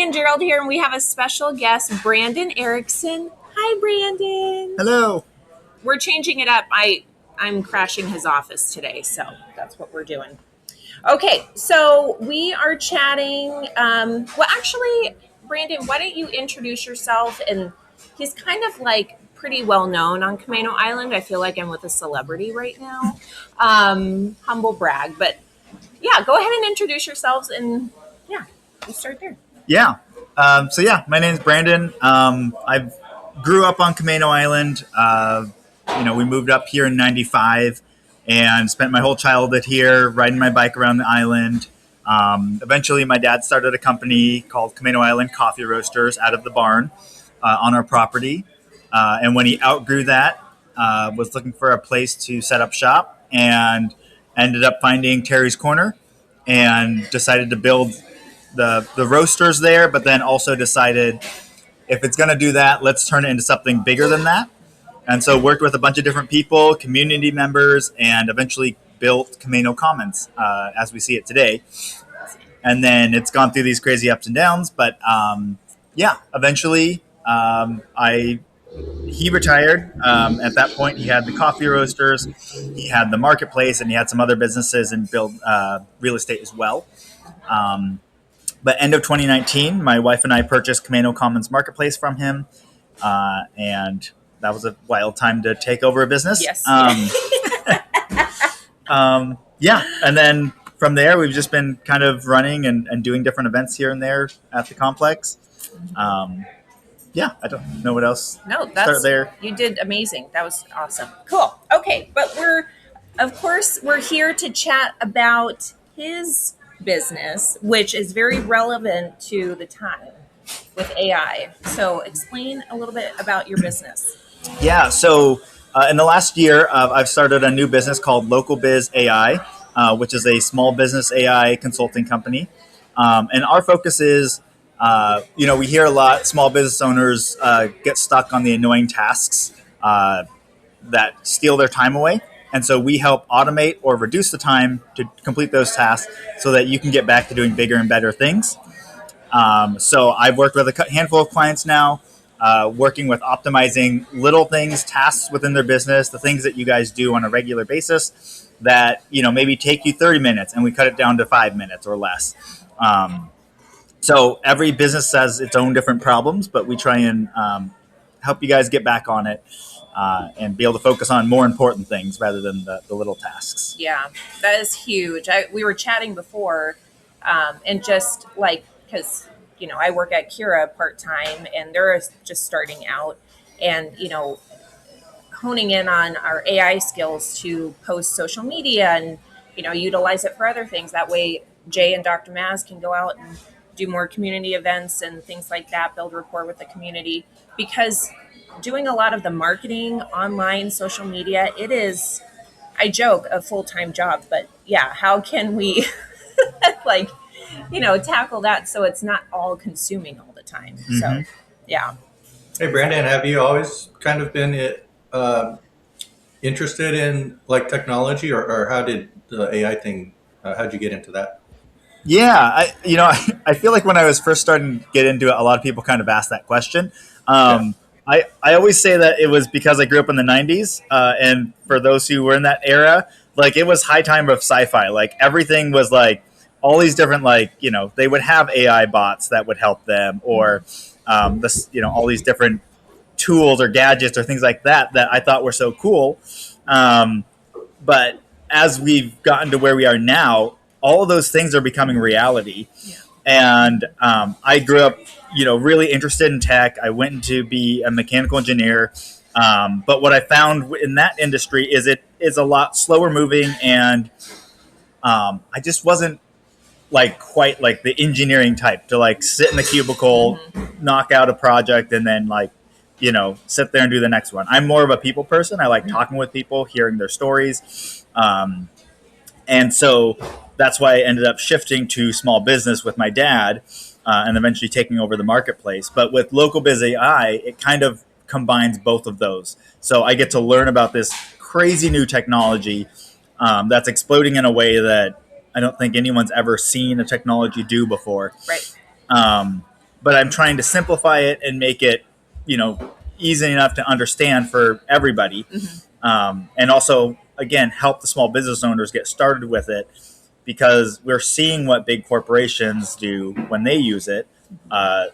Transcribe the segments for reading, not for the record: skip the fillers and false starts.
And Gerald here, and we have a special guest, Brandon Ericson. Hi, Brandon. Hello. We're changing it up. I'm crashing his office today, so that's what we're doing. Okay, so we are chatting. Well, actually, Brandon, why don't you introduce yourself? And he's kind of like pretty well known on Camano Island. I feel like I'm with a celebrity right now. Humble brag, but yeah, go ahead and introduce yourselves, and yeah, we'll start there. Yeah. My name's Brandon. I grew up on Camano Island. We moved up here in '95 and spent my whole childhood here riding my bike around the island. Eventually, my dad started a company called Camano Island Coffee Roasters out of the barn on our property. And when he outgrew that, was looking for a place to set up shop and ended up finding Terry's Corner and decided to build the roasters there, but then also decided if it's going to do that, let's turn it into something bigger than that. And so worked with a bunch of different people, community members, and eventually built Camano Commons as we see it today. And then it's gone through these crazy ups and downs, but eventually he retired. At that point, he had the coffee roasters, he had the marketplace, and he had some other businesses and built real estate as well. But end of 2019, my wife and I purchased Camano Commons Marketplace from him, and that was a wild time to take over a business. Yes. And then from there, we've just been kind of running and doing different events here and there at the complex. I don't know what else. No, start there. You did amazing. That was awesome. Cool. Okay, but we're here to chat about his business, which is very relevant to the time with AI. So explain a little bit about your business. Yeah, so in the last year, I've started a new business called Biz AI, which is a small business AI consulting company. And our focus is, we hear a lot, small business owners get stuck on the annoying tasks that steal their time away. And so we help automate or reduce the time to complete those tasks so that you can get back to doing bigger and better things. So I've worked with a handful of clients now, working with optimizing little things, tasks within their business, the things that you guys do on a regular basis that, maybe take you 30 minutes and we cut it down to 5 minutes or less. So every business has its own different problems, but we try and help you guys get back on it. And be able to focus on more important things rather than the little tasks. Yeah, that is huge. We were chatting before, and just like, because, I work at Kira part-time, and they're just starting out, and, honing in on our AI skills to post social media and, utilize it for other things. That way, Jay and Dr. Maz can go out and do more community events and things like that, build rapport with the community, because doing a lot of the marketing online, social media, it is, I joke, a full-time job, but yeah, how can we tackle that so it's not all consuming all the time? Mm-hmm. So, yeah. Hey, Brandon, have you always kind of been interested in like technology, or how did the AI thing, how'd you get into that? Yeah, I feel like when I was first starting to get into it, a lot of people kind of asked that question. I always say that it was because I grew up in the 90s. And for those who were in that era, like it was high time of sci-fi. Like everything was like all these different, they would have AI bots that would help them or all these different tools or gadgets or things like that I thought were so cool. But as we've gotten to where we are now, all of those things are becoming reality. Yeah. And I grew up really interested in tech. I went to be a mechanical engineer. But what I found in that industry is it is a lot slower moving. And I just wasn't quite like the engineering type to sit in the cubicle, knock out a project, and then sit there and do the next one. I'm more of a people person. I like talking with people, hearing their stories. And so that's why I ended up shifting to small business with my dad. And eventually taking over the marketplace. But with Biz AI, it kind of combines both of those. So I get to learn about this crazy new technology that's exploding in a way that I don't think anyone's ever seen a technology do before. Right. but I'm trying to simplify it and make it, easy enough to understand for everybody. And also, again, help the small business owners get started with it, because we're seeing what big corporations do when they use it.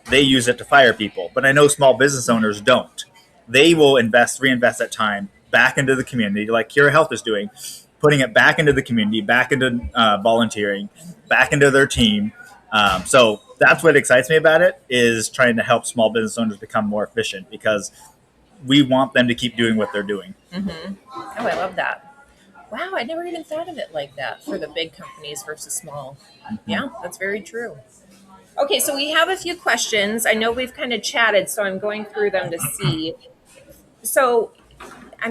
They use it to fire people, but I know small business owners don't. They will reinvest that time back into the community, like Cura Health is doing, putting it back into the community, back into volunteering, back into their team. So that's what excites me about it, is trying to help small business owners become more efficient, because we want them to keep doing what they're doing. Oh, I love that. Wow, I never even thought of it like that, for the big companies versus small. Yeah, that's very true. Okay, so we have a few questions. I know we've kind of chatted, so I'm going through them to see. So,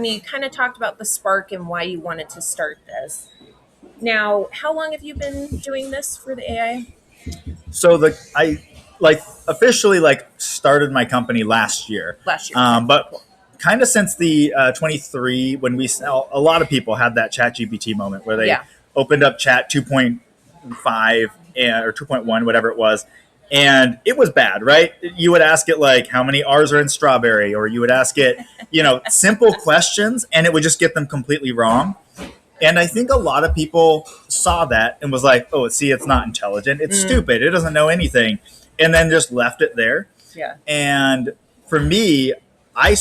you kind of talked about the spark and why you wanted to start this. Now, how long have you been doing this for the AI? So I officially started my company last year. But kind of since the 23, when a lot of people had that ChatGPT moment where they opened up Chat 2.5 or 2.1, whatever it was, and it was bad, right? You would ask it how many R's are in strawberry, or you would ask it, simple questions, and it would just get them completely wrong. And I think a lot of people saw that and was like, oh, see, it's not intelligent. It's stupid. It doesn't know anything. And then just left it there. Yeah. And for me, I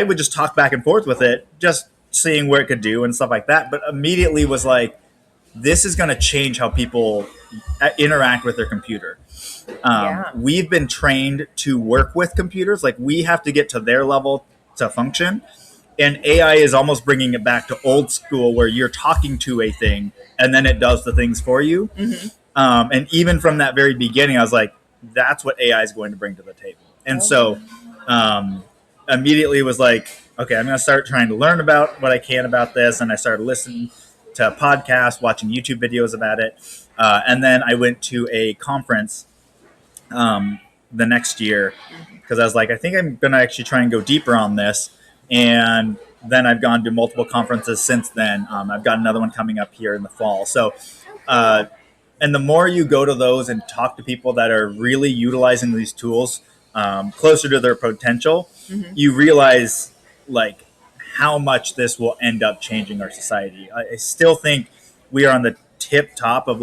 would just talk back and forth with it, just seeing where it could do and stuff like that. But immediately was like, this is going to change how people interact with their computer. We've been trained to work with computers. We have to get to their level to function. And AI is almost bringing it back to old school, where you're talking to a thing and then it does the things for you. And even from that very beginning, I was like, that's what AI is going to bring to the table. And so immediately was like, okay, I'm going to start trying to learn about what I can about this. And I started listening to podcasts, watching YouTube videos about it. And then I went to a conference the next year, because I was like, I think I'm going to actually try and go deeper on this. And then I've gone to multiple conferences since then. I've got another one coming up here in the fall. So, and the more you go to those and talk to people that are really utilizing these tools closer to their potential, you realize how much this will end up changing our society. I still think we are on the tip top of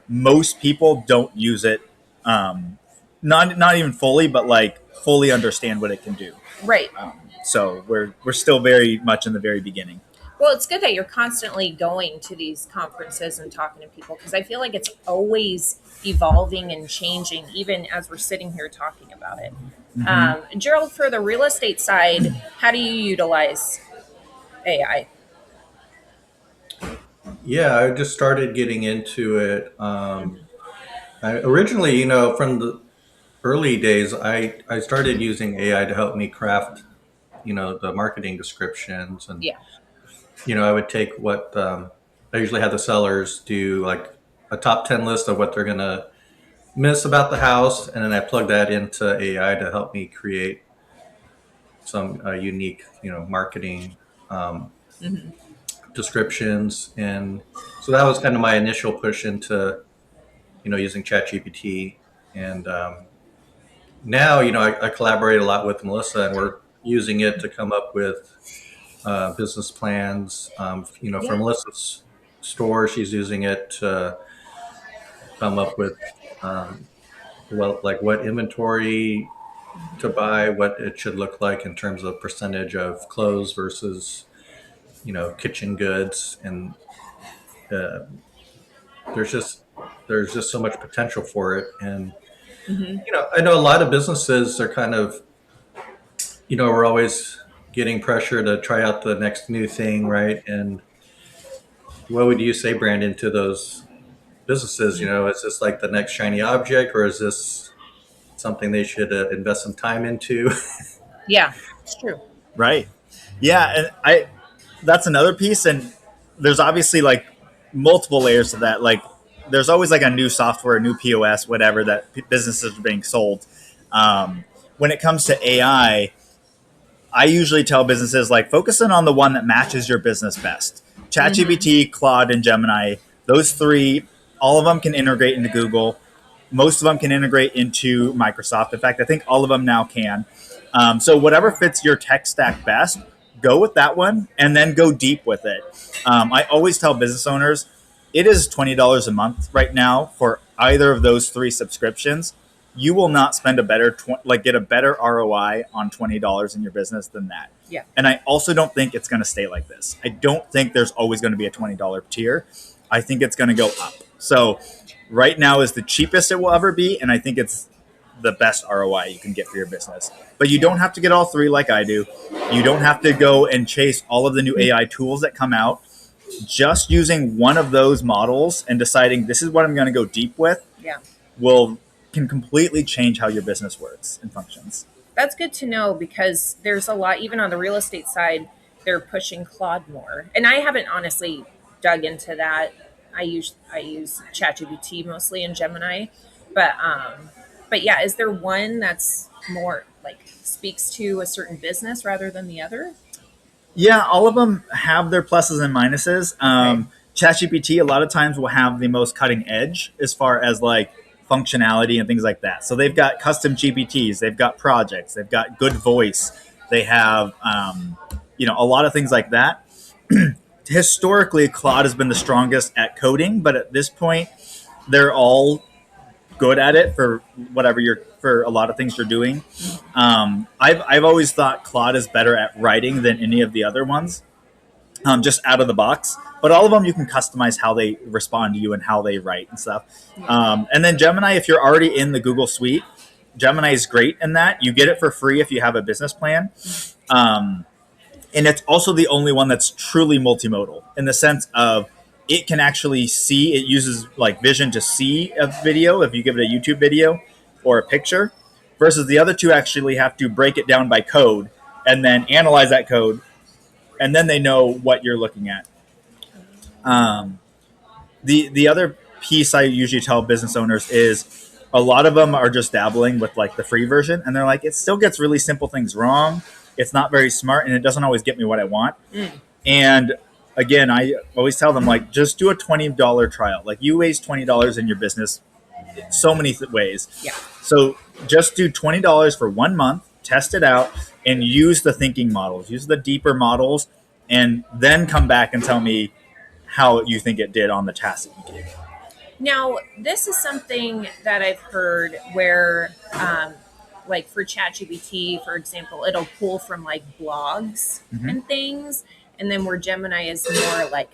most people don't use it, not even fully, but fully understand what it can do. Right. So we're still very much in the very beginning. Well, it's good that you're constantly going to these conferences and talking to people, because I feel like it's always evolving and changing, even as we're sitting here talking about it. Gerald, for the real estate side, how do you utilize AI? Yeah, I just started getting into it. Originally, from the early days, I started using AI to help me craft, the marketing descriptions. And, I would take what I usually have the sellers do, a top 10 list of what they're going to miss about the house. And then I plug that into AI to help me create some unique, marketing descriptions. And so that was kind of my initial push into, using ChatGPT. And now, I collaborate a lot with Melissa, and we're using it to come up with business plans. For Melissa's store, she's using it to come up with, what inventory to buy, what it should look like in terms of percentage of clothes versus, kitchen goods. And there's just so much potential for it. And, I know a lot of businesses are kind of, we're always getting pressure to try out the next new thing, right? And what would you say, Brandon, to those businesses? Is this the next shiny object, or is this something they should invest some time into? Yeah, it's true. Right. Yeah. And that's another piece. And there's obviously multiple layers to that. There's always a new software, a new POS, whatever, that businesses are being sold. When it comes to AI, I usually tell businesses focus in on the one that matches your business best. ChatGPT, Claude, and Gemini, those three, all of them can integrate into Google. Most of them can integrate into Microsoft. In fact, I think all of them now can. So whatever fits your tech stack best, go with that one and then go deep with it. I always tell business owners, it is $20 a month right now for either of those three subscriptions. You will not spend a better get a better ROI on $20 in your business than that. Yeah. And I also don't think it's going to stay like this. I don't think there's always going to be a $20 tier. I think it's going to go up. So right now is the cheapest it will ever be, and I think it's the best ROI you can get for your business. But you don't have to get all three like I do. You don't have to go and chase all of the new AI tools that come out. Just using one of those models and deciding this is what I'm going to go deep with can completely change how your business works and functions. That's good to know, because there's a lot, even on the real estate side, they're pushing Claude more. And I haven't honestly dug into that. I use ChatGPT mostly in Gemini, but yeah, is there one that's more like speaks to a certain business rather than the other? Yeah, all of them have their pluses and minuses. ChatGPT a lot of times will have the most cutting edge as far as like functionality and things like that. So they've got custom GPTs, they've got projects, they've got good voice, they have a lot of things like that. Historically, Claude has been the strongest at coding, but at this point, they're all good at it for for a lot of things you're doing. I've always thought Claude is better at writing than any of the other ones, just out of the box. But all of them you can customize how they respond to you and how they write and stuff. And then Gemini, if you're already in the Google suite, Gemini is great in that. You get it for free if you have a business plan. And it's also the only one that's truly multimodal in the sense of it can actually see, it uses like vision to see a video if you give it a YouTube video or a picture, versus the other two actually have to break it down by code and then analyze that code, and then they know what you're looking at. The other piece I usually tell business owners is a lot of them are just dabbling with like the free version, and they're like, it still gets really simple things wrong. It's not very smart, and it doesn't always get me what I want. And again, I always tell them, like, just do a $20 trial. Like, you waste $20 in your business so many ways. Yeah. So just do $20 for 1 month, test it out, and use the thinking models, use the deeper models, and then come back and tell me how you think it did on the task that you gave. Now, this is something that I've heard where, like for ChatGPT, for example, it'll pull from like blogs and things, and then where Gemini is more like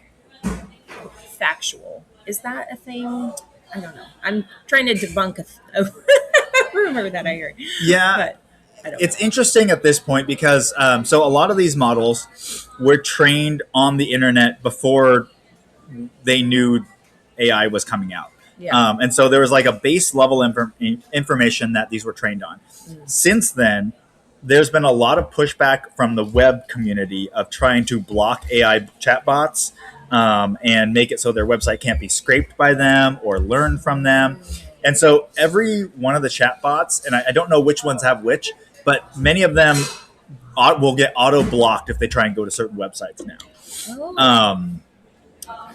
factual. Is that a thing? I don't know. I'm trying to debunk a rumor that I heard. Yeah. But it's interesting at this point because so a lot of these models were trained on the internet before they knew AI was coming out. Yeah. And so there was like a base level information that these were trained on. Since then, there's been a lot of pushback from the web community of trying to block AI chatbots and make it so their website can't be scraped by them or learn from them. And so every one of the chatbots, and I don't know which ones have which, but many of them will get auto blocked if they try and go to certain websites now.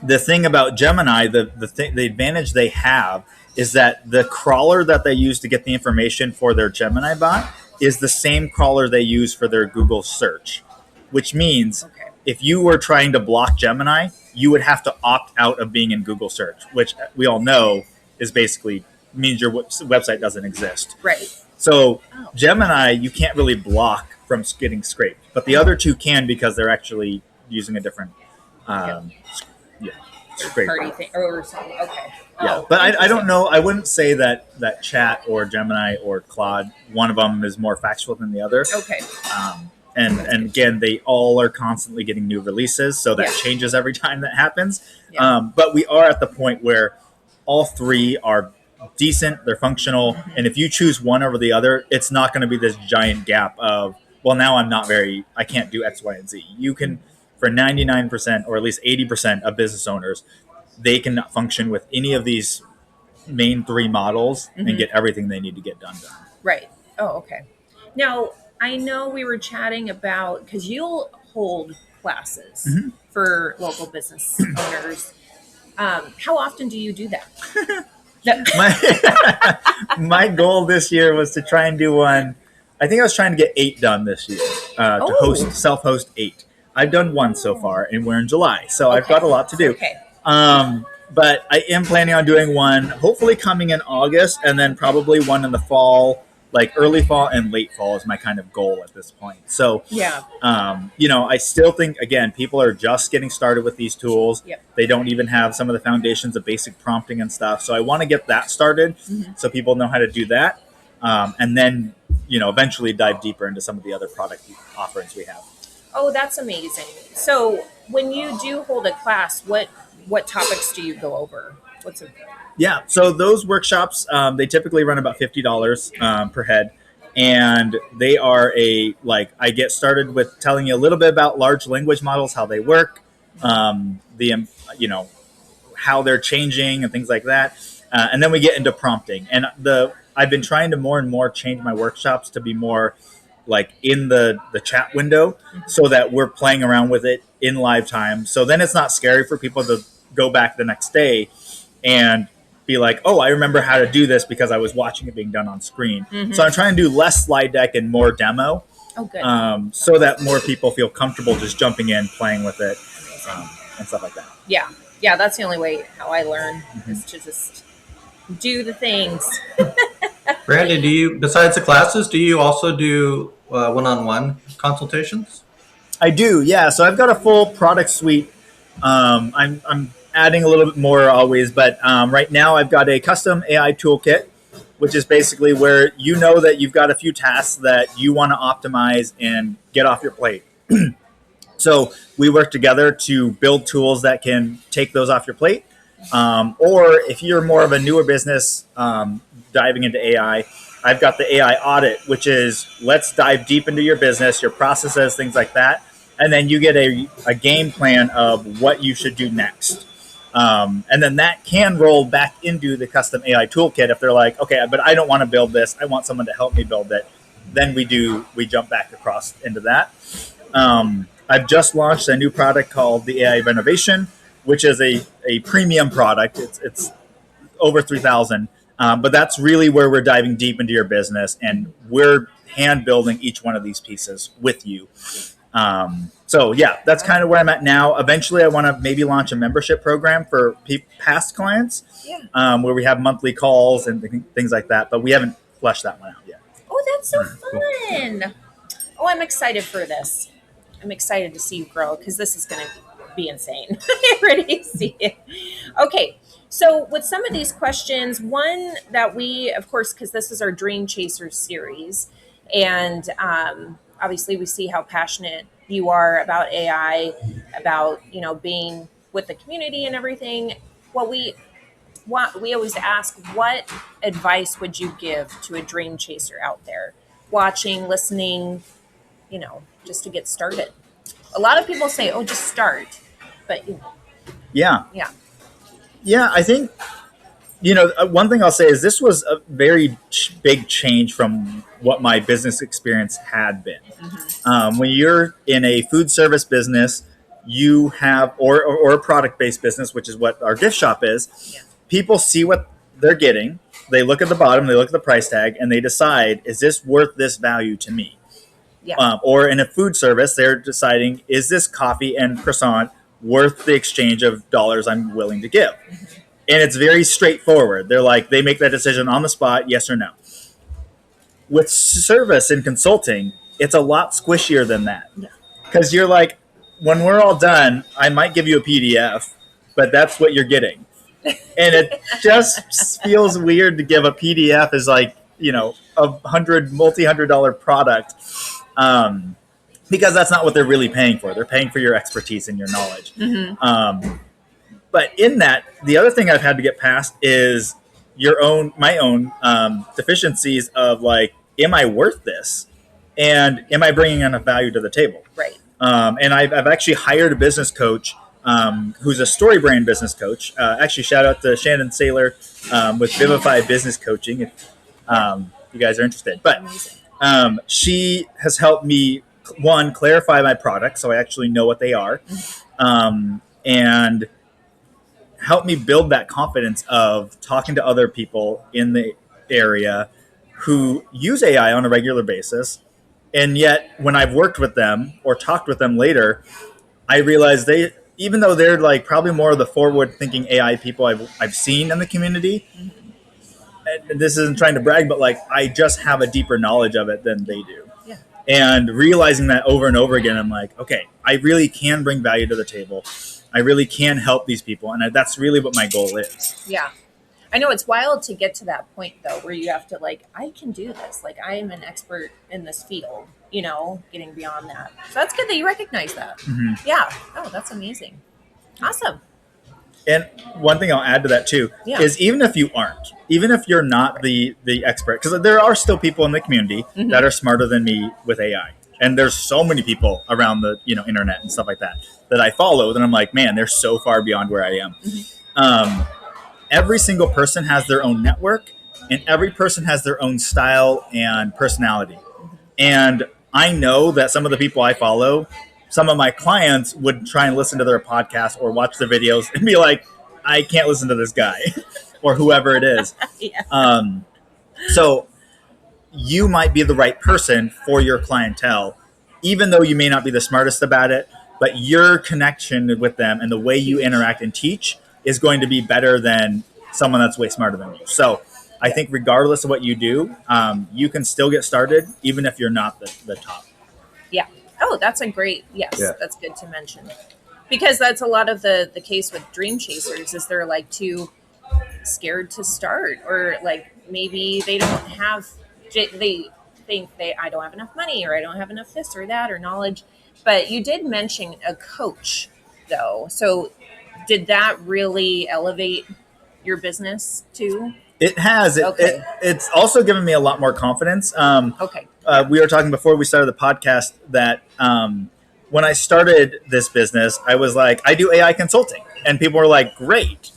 The thing about Gemini, the advantage they have is that the crawler that they use to get the information for their Gemini bot is the same crawler they use for their Google search, which means if you were trying to block Gemini, you would have to opt out of being in Google search, which we all know is basically means your website doesn't exist. Right. So Gemini, you can't really block from getting scraped, but the other two can because they're actually using a different party thing or something. Okay. Yeah, but I don't know. I wouldn't say that Chat or Gemini or Claude, one of them is more factual than the other. Okay. And again, they all are constantly getting new releases, so that changes every time that happens. Yeah. But we are at the point where all three are decent, they're functional, and if you choose one over the other, it's not going to be this giant gap of, well, now I can't do X, Y, and Z. You can, for 99% or at least 80% of business owners, they can function with any of these main three models and get everything they need to get done. Right. Oh, okay. Now, I know we were chatting about, because you'll hold classes for local business owners. How often do you do that? My goal this year was to try and do one. I think I was trying to get 8 done this year, to self-host 8. I've done 1 so far, and we're in July, so I've got a lot to do. Okay. But I am planning on doing one, hopefully coming in August, and then probably one in the fall, like early fall and late fall is my kind of goal at this point. So, I still think, again, people are just getting started with these tools. Yep. They don't even have some of the foundations of basic prompting and stuff. So I want to get that started so people know how to do that. And then, eventually dive deeper into some of the other product offerings we have. Oh, that's amazing. So when you do hold a class, what topics do you go over? Yeah, so those workshops, they typically run about $50 per head. And they are I get started with telling you a little bit about large language models, how they work, how they're changing and things like that. And then we get into prompting. And I've been trying to more and more change my workshops to be more like in the chat window so that we're playing around with it in live time. So then it's not scary for people to go back the next day and be like, oh, I remember how to do this because I was watching it being done on screen. So I'm trying to do less slide deck and more demo. Oh, good. So that more people feel comfortable just jumping in, playing with it, and stuff like that. Yeah. Yeah, that's the only way how I learn is to just do the things. Randy, besides the classes, do you also do one-on-one consultations? I do, yeah. So I've got a full product suite. I'm adding a little bit more always, but right now I've got a custom AI toolkit, which is basically where that you've got a few tasks that you want to optimize and get off your plate. So we work together to build tools that can take those off your plate. Or if you're more of a newer business diving into AI, I've got the AI audit, which is let's dive deep into your business, your processes, things like that. And then you get a game plan of what you should do next. And then that can roll back into the custom AI toolkit if they're like, okay, but I don't want to build this. I want someone to help me build it. Then we jump back across into that. I've just launched a new product called the AI Renovation, which is a premium product. It's over 3,000. But that's really where we're diving deep into your business and we're hand building each one of these pieces with you. So yeah, that's kind of where I'm at now. Eventually I want to maybe launch a membership program for past clients, where we have monthly calls and things like that, but we haven't fleshed that one out yet. Oh, that's so fun. Oh, I'm excited for this. I'm excited to see you grow because this is going to be insane. I already see it. Okay. So with some of these questions, one that we, of course, because this is our Dream Chasers series, and obviously we see how passionate you are about AI, about, being with the community and everything. What we always ask, what advice would you give to a dream chaser out there watching, listening, just to get started? A lot of people say, oh, just start, but Yeah, I think, one thing I'll say is this was a very big change from what my business experience had been. When you're in a food service business, you have, or a product-based business, which is what our gift shop is, people see what they're getting. They look at the bottom, they look at the price tag, and they decide, is this worth this value to me? Or in a food service, they're deciding, is this coffee and croissant worth the exchange of dollars I'm willing to give? And it's very straightforward. They make that decision on the spot, yes or no. With service and consulting, it's a lot squishier than that. Because you're like, when we're all done, I might give you a PDF, but that's what you're getting. And it just feels weird to give a PDF as a multi-$100 product. Because that's not what they're really paying for. They're paying for your expertise and your knowledge. But in that, the other thing I've had to get past is my own deficiencies of am I worth this? And am I bringing enough value to the table? Right. And I've actually hired a business coach who's a story brand business coach. Actually, shout out to Shannon Saylor with Vivify Business Coaching if you guys are interested. But she has helped me, one, clarify my products so I actually know what they are, and helped me build that confidence of talking to other people in the area who use AI on a regular basis. And yet, when I've worked with them or talked with them later, I realize they, even though they're like probably more of the forward-thinking AI people I've seen in the community, and this isn't trying to brag, but like I just have a deeper knowledge of it than they do. Yeah. And realizing that over and over again, I'm like, okay, I really can bring value to the table. I really can help these people, and that's really what my goal is. Yeah. I know it's wild to get to that point though, where you have to like, I can do this. Like I am an expert in this field, you know, getting beyond that. So that's good that you recognize that. Mm-hmm. Yeah. Oh, that's amazing. Awesome. And one thing I'll add to that too is even if you aren't, even if you're not the expert, because there are still people in the community that are smarter than me with AI. And there's so many people around the internet and stuff like that I follow that I'm like, man, they're so far beyond where I am. Every single person has their own network, and every person has their own style and personality. And I know that some of the people I follow, some of my clients would try and listen to their podcast or watch their videos and be like, I can't listen to this guy or whoever it is. So you might be the right person for your clientele, even though you may not be the smartest about it, but your connection with them and the way you interact and teach is going to be better than someone that's way smarter than you. So I think regardless of what you do, you can still get started, even if you're not the top. Yeah. Oh, that's a great, that's good to mention. Because that's a lot of the case with dream chasers is they're like too scared to start, or like maybe they don't have, they think I don't have enough money, or I don't have enough this or that or knowledge. But you did mention a coach though. So did that really elevate your business too? It has. It's also given me a lot more confidence. We were talking before we started the podcast that when I started this business, I was like, I do AI consulting. And people were like, great.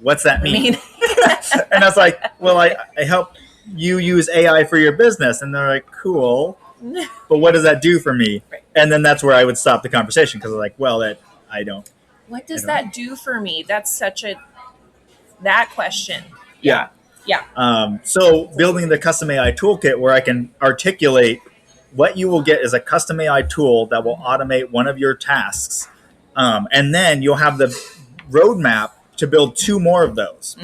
What's that mean? And I was like, well, I help you use AI for your business. And they're like, cool. But what does that do for me? Right. And then that's where I would stop the conversation because I was like, well, I don't. What does that do for me? That's such that question. Yeah. Yeah. So building the custom AI toolkit where I can articulate what you will get is a custom AI tool that will automate one of your tasks. And then you'll have the roadmap to build 2 more of those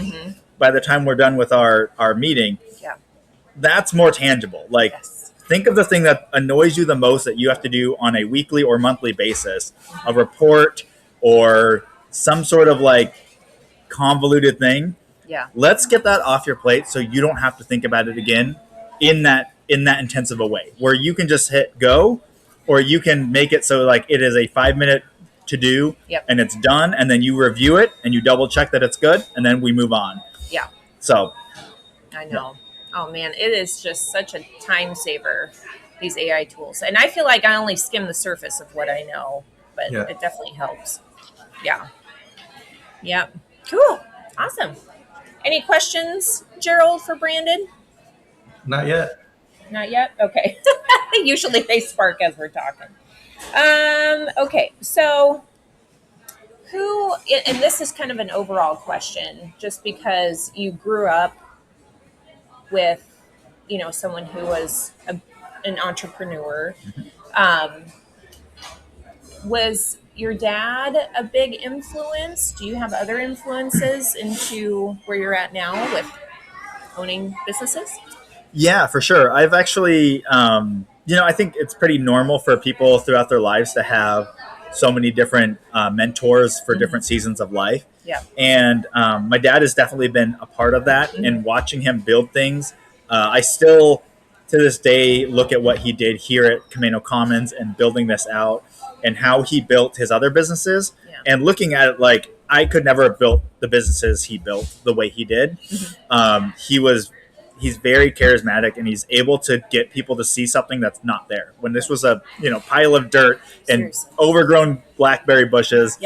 by the time we're done with our meeting. Yeah. That's more tangible. Like, think of the thing that annoys you the most that you have to do on a weekly or monthly basis, a report or some sort of like convoluted thing. Yeah. Let's get that off your plate so you don't have to think about it again in that intensive a way where you can just hit go, or you can make it so like it is a 5-minute to do and it's done, and then you review it and you double check that it's good, and then we move on. Yeah. So I know. Oh man, it is just such a time saver, these AI tools. And I feel like I only skim the surface of what I know, but it definitely helps. Yeah. Yeah. Cool. Awesome. Any questions, Gerald, for Brandon? Not yet. Not yet? Okay. Usually they spark as we're talking. Okay. So who, and this is kind of an overall question, just because you grew up with, someone who was an entrepreneur, was your dad a big influence? Do you have other influences into where you're at now with owning businesses? Yeah, for sure. I've actually, I think it's pretty normal for people throughout their lives to have so many different mentors for different seasons of life. Yeah. And my dad has definitely been a part of that, and watching him build things. I still, to this day, look at what he did here at Camano Commons and building this out, and how he built his other businesses, and looking at it like I could never have built the businesses he built the way he did. He's very charismatic, and he's able to get people to see something that's not there. When this was a pile of dirt and overgrown blackberry bushes,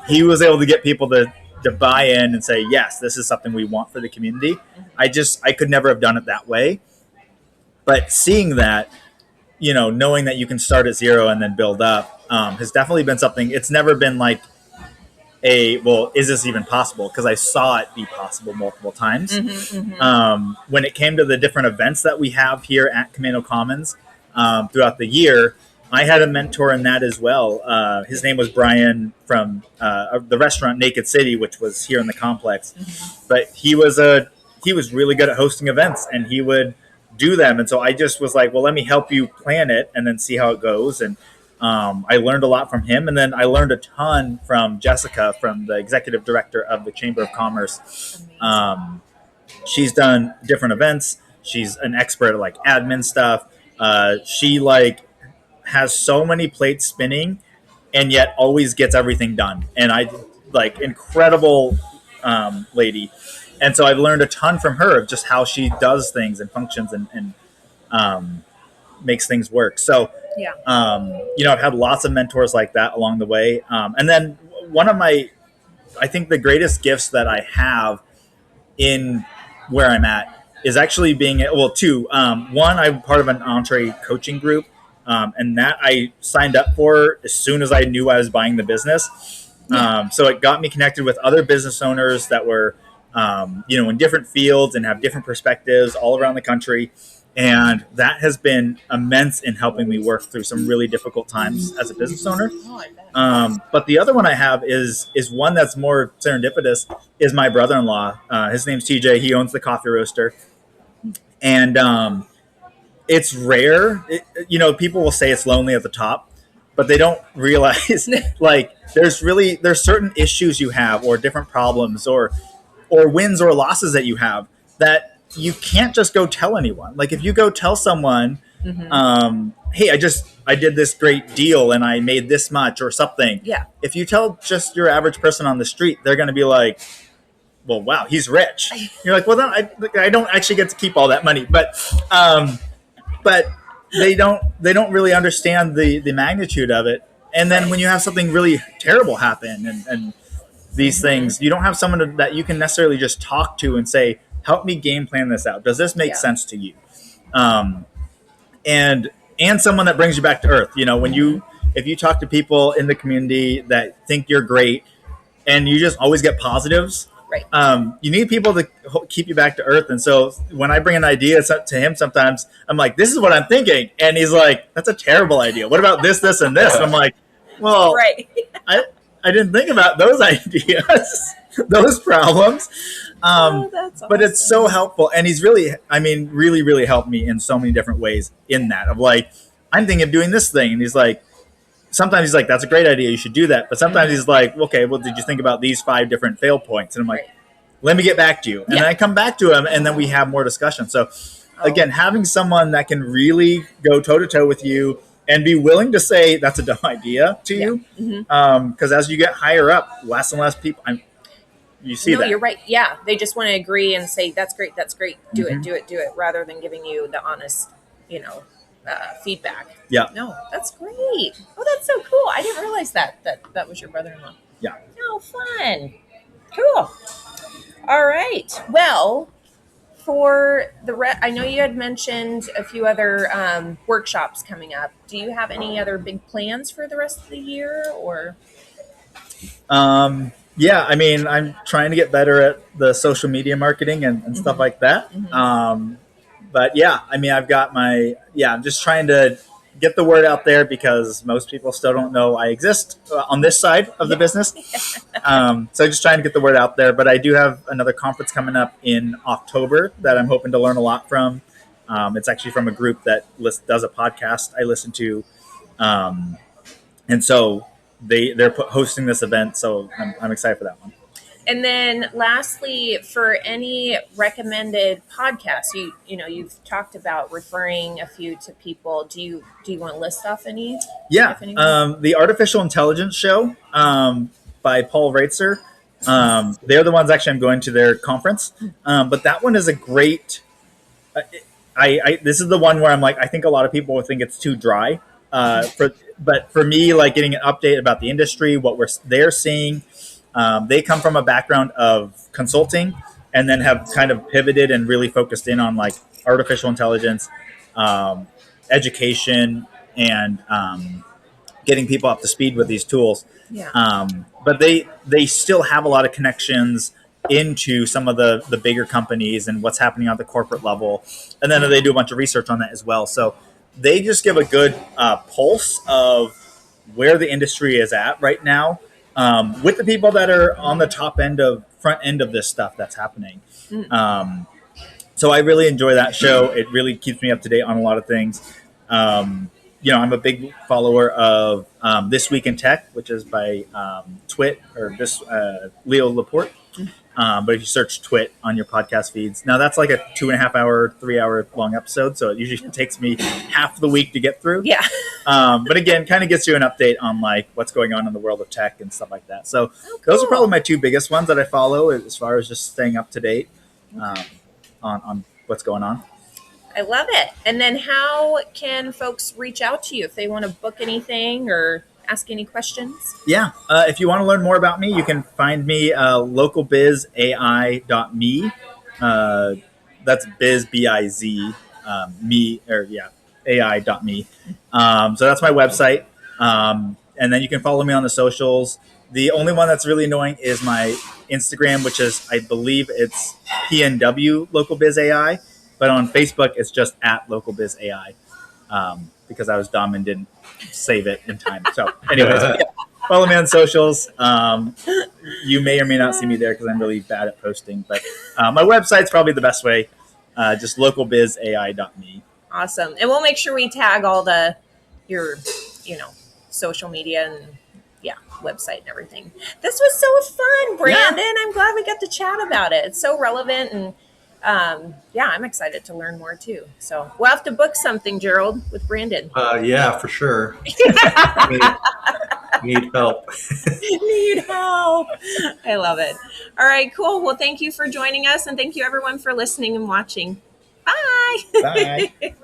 he was able to get people to buy in and say, yes, this is something we want for the community. I could never have done it that way. But seeing that, knowing that you can start at 0 and then build up, has definitely been something. It's never been like is this even possible? Because I saw it be possible multiple times. When it came to the different events that we have here at Camano Commons throughout the year, I had a mentor in that as well. His name was Brian from the restaurant Naked City, which was here in the complex. But he was really good at hosting events, and he would do them. And so I just was like, well, let me help you plan it and then see how it goes. And I learned a lot from him. And then I learned a ton from Jessica, from the executive director of the Chamber of Commerce. She's done different events. She's an expert at like admin stuff. She like has so many plates spinning and yet always gets everything done. And I like incredible lady. And so I've learned a ton from her of just how she does things and functions and makes things work. So, I've had lots of mentors like that along the way. And then I think the greatest gifts that I have in where I'm at is actually being, two. One, I'm part of an entree coaching group. And that I signed up for as soon as I knew I was buying the business. So it got me connected with other business owners that were, in different fields and have different perspectives all around the country. And that has been immense in helping me work through some really difficult times as a business owner. But the other one I have is one that's more serendipitous, is my brother-in-law. His name's TJ. He owns the coffee roaster. And it's rare. People will say it's lonely at the top, but they don't realize like there's certain issues you have, or different problems, or wins or losses that you have that you can't just go tell anyone. Like if you go tell someone, hey, I did this great deal and I made this much or something. Yeah. If you tell just your average person on the street, they're going to be like, well, wow, he's rich. You're like, well, then I don't actually get to keep all that money, but they don't really understand the magnitude of it. And then when you have something really terrible happen and these things, you don't have someone that you can necessarily just talk to and say, help me game plan this out. Does this make sense to you? And someone that brings you back to earth. If you talk to people in the community that think you're great and you just always get positives, right. You need people to keep you back to earth. And so when I bring an idea to him, sometimes I'm like, this is what I'm thinking. And he's like, that's a terrible idea. What about this, this, and this? And I'm like, well, right. I didn't think about those ideas, those problems. That's awesome. But it's so helpful. And he's really, really helped me in so many different ways in that of like, I'm thinking of doing this thing. And he's like, sometimes he's like, that's a great idea. You should do that. But sometimes he's like, okay, well, did you think about these 5 different fail points? And I'm like, let me get back to you. And then I come back to him and then we have more discussion. So again, having someone that can really go toe to toe with you and be willing to say that's a dumb idea to you. Because as you get higher up, less and less people, you see that. You're right. Yeah. They just want to agree and say, that's great. Do it, rather than giving you the honest, feedback. Yeah. No, that's great. Oh, that's so cool. I didn't realize that was your brother-in-law. Yeah. Oh, fun. Cool. All right. Well, for I know you had mentioned a few other workshops coming up. Do you have any other big plans for the rest of the year, or? Yeah, I'm trying to get better at the social media marketing and stuff like that. But yeah, I've got I'm just trying to get the word out there because most people still don't know I exist on this side of the business. So just trying to get the word out there. But I do have another conference coming up in October that I'm hoping to learn a lot from. It's actually from a group that does a podcast I listen to. And so they're hosting this event. So I'm excited for that one. And then lastly, for any recommended podcasts, you've talked about referring a few to people. Do you want to list off any? Yeah. The Artificial Intelligence Show by Paul Reitzer. They're the ones actually I'm going to their conference. But that one is a great, this is the one where I'm like, I think a lot of people will think it's too dry. But for me, like getting an update about the industry, what they're seeing. They come from a background of consulting and then have kind of pivoted and really focused in on like artificial intelligence, education, and getting people up to speed with these tools. Yeah. But they still have a lot of connections into some of the bigger companies and what's happening at the corporate level, and then they do a bunch of research on that as well. So they just give a good pulse of where the industry is at right now, with the people that are on the front end of this stuff that's happening. So I really enjoy that show. It really keeps me up to date on a lot of things. I'm a big follower of This Week in Tech, which is by Twit or this Leo Laporte. But if you search Twit on your podcast feeds, now that's like a 2.5 hour, 3 hour long episode. So it usually takes me half the week to get through. Yeah. But again, kind of gets you an update on like what's going on in the world of tech and stuff like that. So those are probably my two biggest ones that I follow as far as just staying up to date on what's going on. I love it. And then how can folks reach out to you if they want to book anything or ask any questions? Yeah. If you want to learn more about me, you can find me localbizai.me. That's biz, B-I-Z, me, or AI.me. So that's my website. And then you can follow me on the socials. The only one that's really annoying is my Instagram, which is, I believe it's PNW Local Biz AI. But on Facebook, it's just at Local Biz AI, because I was dumb and didn't save it in time. So anyways, follow me on socials. You may or may not see me there because I'm really bad at posting. But my website's probably the best way, just localbizai.me. Awesome. And we'll make sure we tag all your social media and website and everything. This was so fun, Brandon. Yeah. I'm glad we got to chat about it. It's so relevant, and I'm excited to learn more too. So we'll have to book something, Gerald, with Brandon. Yeah, for sure. Need help. Need help. I love it. All right, cool. Well, thank you for joining us, and thank you everyone for listening and watching. Bye. Bye.